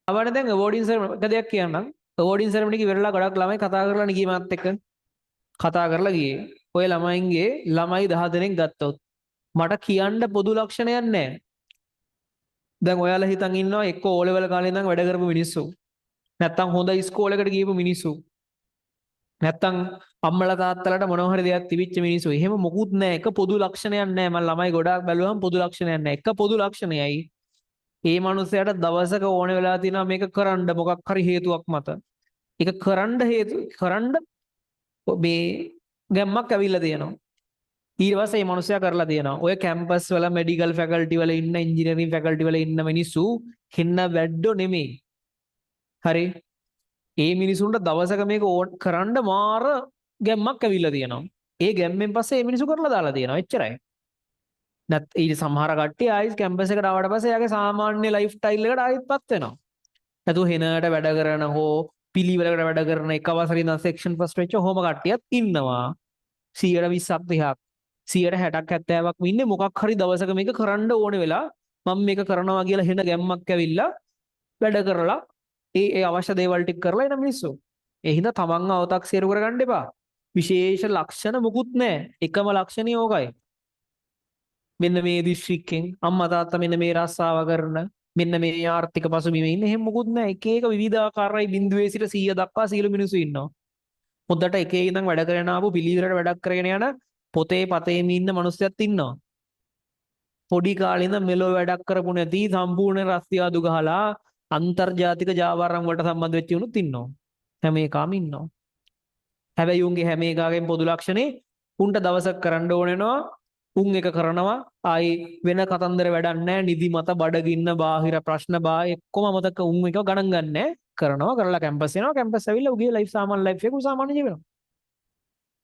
අවන දැන් අවෝඩින් සර් එක දෙයක් කියන්නම්. අවෝඩින් සර් එක ඉවරලා ගොඩක් ළමයි කතා කරලා ගියේ මාත් එක්ක. කතා කරලා ගියේ. ඔය ළමයින්ගේ ළමයි 10 දෙනෙක් ගත්තොත් මට කියන්න පොදු ලක්ෂණයක් නැහැ. දැන් ඔයාලා හිතන් ඉන්නවා එක්ක ඕ ලෙවල් කාලේ ඉඳන් වැඩ කරපු මිනිස්සු. නැත්තම් හොඳ ඉස්කෝලේකට ගියපු මිනිස්සු. නැත්තම් අම්මලා තාත්තලාට මොනවා හරි දෙයක් තිබිච්ච මිනිස්සු. එහෙම මොකුත් නැහැ. එක පොදු ලක්ෂණයක් නැහැ. මම ළමයි ගොඩාක් බැලුවම පොදු ලක්ෂණයක් නැහැ. එක පොදු ලක්ෂණයයි ඒ මනුස්සයාට දවසක ඕන වෙලා තියෙනවා මේක කරන්න මොකක් හරි හේතුවක් මත. ඒක කරන්න මේ ගැම්මක් ඇවිල්ලා තියෙනවා. ඊට පස්සේ මේ මනුස්සයා කරලා තියෙනවා. ඔය කැම්පස් වල මෙඩිකල් ෆැකල්ටි වල ඉන්න ඉංජිනේරින් ෆැකල්ටි වල ඉන්න මිනිස්සු හින්න වැඩෝ නෙමෙයි. හරි. ඒ මිනිසුන්ට දවසක මේක කරන්න මාර ගැම්මක් ඇවිල්ලා තියෙනවා. ඒ ගැම්මෙන් පස්සේ මේ මිනිස්සු කරලා දාලා තියෙනවා. එච්චරයි. නැත් ඊට සමහර කට්ටිය ආයිස් කැම්පස් එකට ආවට පස්සේ එයාගේ සාමාන්‍ය ලයිෆ් ස්ටයිල් එකට ආයිත්පත් වෙනවා. නැතු හෙනට වැඩ කරන හෝ පිළිවෙලකට වැඩ කරන එක අවසරේ ඉඳන් සෙක්ෂන් ෆස්ට් වෙච්ච හොම කට්ටියත් ඉන්නවා. 120ක් 30ක් 160ක් 70ක් ඉන්නේ මොකක් හරි දවසක මේක කරන්න ඕනේ වෙලා මම මේක කරනවා කියලා හෙන ගැම්මක් ඇවිල්ලා වැඩ කරලා ඒ අවශ්‍ය දේවල් ටික කරලා එන මිනිස්සු. ඒ හින්දා තමන්ව අව탁සිරු කරගන්න එපා. විශේෂ ලක්ෂණ මුකුත් නැහැ. එකම ලක්ෂණය ඕකයි. මෙන්න මේ දිස්ත්‍රික්කෙන් අම්මා තාත්තා මෙන්න මේ රස්සාව කරන මෙන්න මේ ආර්ථික පසුබිමේ ඉන්න එහෙම මොකුත් නැහැ. එක එක විවිධාකාරයි බිඳුවේ සිට 100 දක්වා සියලු මිනිස්සු ඉන්නවා. පොඩට එක එක ඉඳන් වැඩ කරගෙන ආපු පිළිවෙලට වැඩක් කරගෙන යන පොතේ පතේම ඉන්න මිනිස්සුත් ඉන්නවා. පොඩි කාලේ ඉඳන් මෙලෝ වැඩක් කරපු නැති සම්පූර්ණ රස්තියාදු ගහලා අන්තර්ජාතික ජාවාරම් වලට සම්බන්ධ වෙච්ච උනුත් ඉන්නවා. හැම එකම ඉන්නවා. හැබැයි උන්ගේ හැම එකකගෙන් පොදු ලක්ෂණේ උන්ට දවසක් කරන්න ඕන වෙනවා. උන් එක කරනවා ආයි වෙන කතන්දර වැඩක් නැහැ. නිදි මත බඩගින්න බාහිර ප්‍රශ්න බා එක්කම මතක උන් එක ගණන් ගන්නෑ. කරනවා කරලා කැම්පස් යනවා. කැම්පස් ඇවිල්ලා උගේ ලයිෆ් සාමාන්‍ය ලයිෆ් එක සාමාන්‍ය ජීවනවා.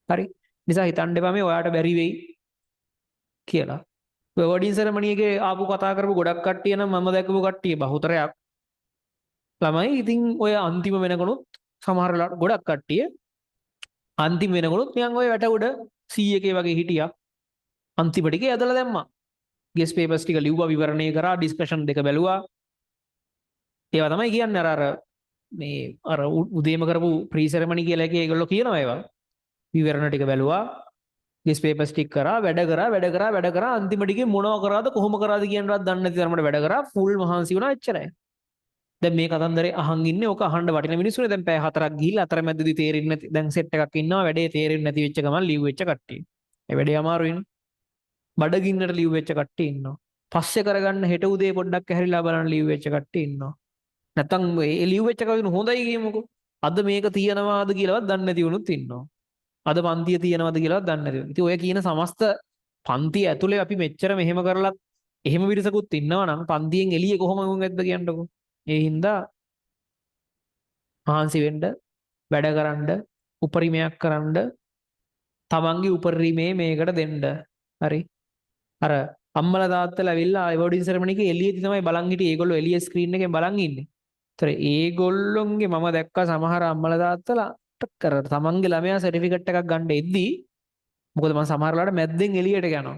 හරි. නිසා හිතන්න එපා මේ ඔයාට බැරි වෙයි කියලා. වෙඩින් සෙරමනි එකේ ආපු කතා කරපු ගොඩක් කට්ටිය නම් මම දැකපු කට්ටිය බහුතරයක් ළමයි ඉතින් ඔය අන්තිම වෙනකනුත් සමහර ගොඩක් කට්ටිය අන්තිම වෙනකනුත් නිකන් ඔය වැට උඩ 100 එකේ වගේ හිටියා. අන්තිම ටිකේ ඇදලා දැම්මා. ගෙස් පේපර්ස් ටික ලිව්වා විවරණය කරා ඩිස්කෂන් දෙක බැලුවා. ඒවා තමයි කියන්නේ අර මේ අර උදේම කරපු ප්‍රී සෙරමනි කියලා එකේ ඒගොල්ලෝ කියනවා ඒවා. විවරණ ටික බැලුවා. ගෙස් පේපර්ස් ටික කරා වැඩ කරා අන්තිම ටිකේ මොනව කරාද කොහොම කරාද කියනවත් දන්නේ නැති තරමට වැඩ කරා ෆුල් මහන්සි වුණා එච්චරයි. දැන් මේ කතන්දරේ අහන් ඉන්නේ ඕක අහන්න වටින මිනිස්සුනේ. දැන් පැය 4ක් ගිහිල්ලා අතරමැදදී තේරෙන්නේ නැති දැන් සෙට් එකක් ඉන්නවා වැඩේ තේරෙන්නේ නැති වෙච්ච ගමන් ලිව් වෙච්ච කට්ටිය. ඒ වැඩේ අමාරුයිනේ. බඩගින්නට ලිව් වෙච්ච කට්ටිය ඉන්නවා. පස්සේ කරගන්න හෙට උදේ පොඩ්ඩක් ඇහැරිලා බලන්න ලිව් වෙච්ච කට්ටිය ඉන්නවා. නැත්තම් ඒ ලිව් වෙච්ච කවුරු හොඳයි කියමුකෝ. අද මේක තියනවාද කියලාවත් දන්නේ නැති වුණුත් ඉන්නවා. අද පන්තිය තියනවාද කියලාවත් දන්නේ නැති. ඉතින් ඔය කියන සමස්ත පන්තිය ඇතුලේ අපි මෙච්චර මෙහෙම කරලත් එහෙම විරසකුත් ඉන්නවා නම් පන්තියෙන් එළියේ කොහොම වුන් ඇද්ද කියන්නකෝ. ඒ හින්දා මහන්සි වෙන්න වැඩ කරන්න උපරිමයක් කරන්න තමන්ගේ උපරිමේ මේකට දෙන්න. හරි. අර අම්මලා තාත්තලා ඇවිල්ලා අවෝඩින් සෙරමනි එකේ එළියේදී තමයි බලන් හිටියේ. ඒගොල්ලෝ එළිය ස්ක්‍රීන් එකෙන් බලන් ඉන්නේ. ඒතර ඒගොල්ලොන්ගේ මම දැක්කා සමහර අම්මලා තාත්තලා කර තමන්ගේ ළමයා සර්ටිෆිකේට් එකක් ගන්න එද්දී මොකද මම සමහර වෙලාවට මැද්දෙන් එළියට යනවා.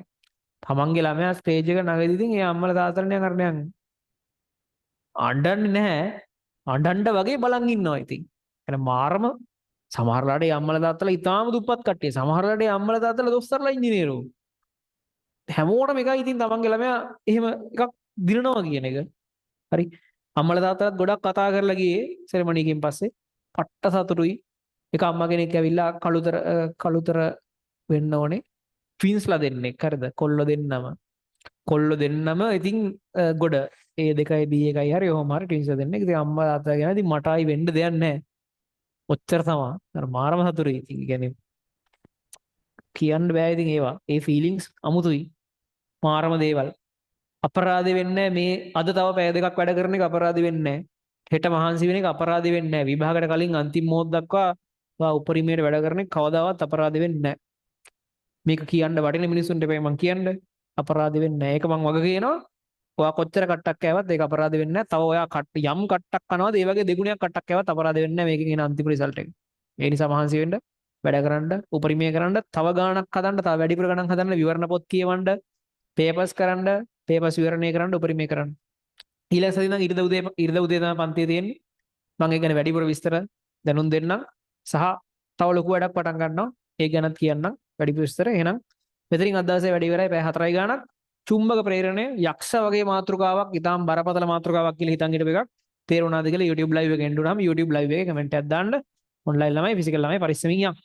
තමන්ගේ ළමයා ස්ටේජ් එක නගදී ඉතින් ඒ අම්මලා තාත්තලා නිකන් කරන්නේ අඬන්නේ නැහැ. අඬන්න වගේ බලන් ඉන්නවා ඉතින්. එන මාරම සමහරලාට ඒ අම්මලා තාත්තලා ඉතාලම දුප්පත් කට්ටිය. සමහරලාට ඒ අම්මලා තාත්තලා දොස්තරලා ඉංජිනේරු. හැමෝටම එකයි ඉතින් තමන්ගේ ළමයා එහෙම එකක් දිනනවා කියන එක. හරි. අම්මලා තාත්තලාත් ගොඩක් කතා කරලා ගියේ සෙරමනි එකෙන් පස්සේ. පට්ට සතුටුයි. එක අම්මා කෙනෙක් ඇවිල්ලා කළුතර වෙන්න ඕනේ. ට්වින්ස්ලා දෙන්නෙක් හරිද? කොල්ලෝ දෙන්නම ඉතින් ගොඩ ඒ 2යි B එකයි හරි ඔහොම හරි ට්වින්ස්ලා දෙන්නෙක්. ඉතින් අම්මා තාත්තා කියන ඉතින් මට ආයි වෙන්න දෙයක් නැහැ. ඔච්චර තමයි. අර මාරම සතුටුයි. ඉතින් කියන්නේ කියන්න බෑ ඉතින් ඒවා. ඒ ෆීලිංගස් අමුතුයි. මාරම දේවල්. අපරාධ වෙන්නේ මේ අද තව පැය දෙකක් වැඩ කරන එක අපරාධ වෙන්නේ නැහැ. හෙට මහන්සි වෙන එක අපරාධ වෙන්නේ නැහැ. විභාගයට කලින් අන්තිම මොහොත දක්වා උපරිමයට වැඩ කරන එක කවදාවත් අපරාධ වෙන්නේ නැහැ. මේක කියන්න වටින මිනිස්සුන්ට එපා මං කියන්නේ අපරාධ වෙන්නේ නැහැ. ඒක මං වග කියනවා. ඔයා කොච්චර කට්ටක් කෑවත් ඒක අපරාධ වෙන්නේ නැහැ. තව ඔයා යම් කට්ටක් කනවාද ඒ වගේ දෙගුණයක් කට්ටක් කෑවත් අපරාධ වෙන්නේ නැහැ. මේකෙන් එන අන්තිම රිසල්ට් එක. ඒ නිසා මහන්සි වෙන්න වැඩ කරන්න උපරිමය කරන්න තව ගාණක් හදන්න තව වැඩිපුර ගණන් හදන්න විවරණ පොත් කියවන්න පේපර්ස් කරන්න පේපර්ස් විවරණය කරන්න උපරිමය කරන්න. ඊළඟ සතියේ නම් ඉරිදා උදේ තමයි පන්තිය තියෙන්නේ. මම ඒ ගැන වැඩිපුර විස්තර දැනුම් දෙන්නම්. සහ තව ලොකු වැඩක් පටන් ගන්නවා. ඒ ගැනත් කියන්නම් වැඩිපුර විස්තර. එහෙනම් මෙතනින් අද දවසේ වැඩි ඉවරයි. පැය 4යි ගාණක්. චුම්බක ප්‍රේරණය යක්ෂ වගේ මාතෘකාවක්, ඊටාම් බරපතල මාතෘකාවක් කියලා හිතන් හිටපු එකක්. තේරුණාද කියලා YouTube live එකෙන් එන්නුනම YouTube live එකේ කමෙන්ට් එකක් දාන්න. ඔන්ලයින් ළමයි ෆිසිකල් ළමයි පරිස්සමින් යන්න.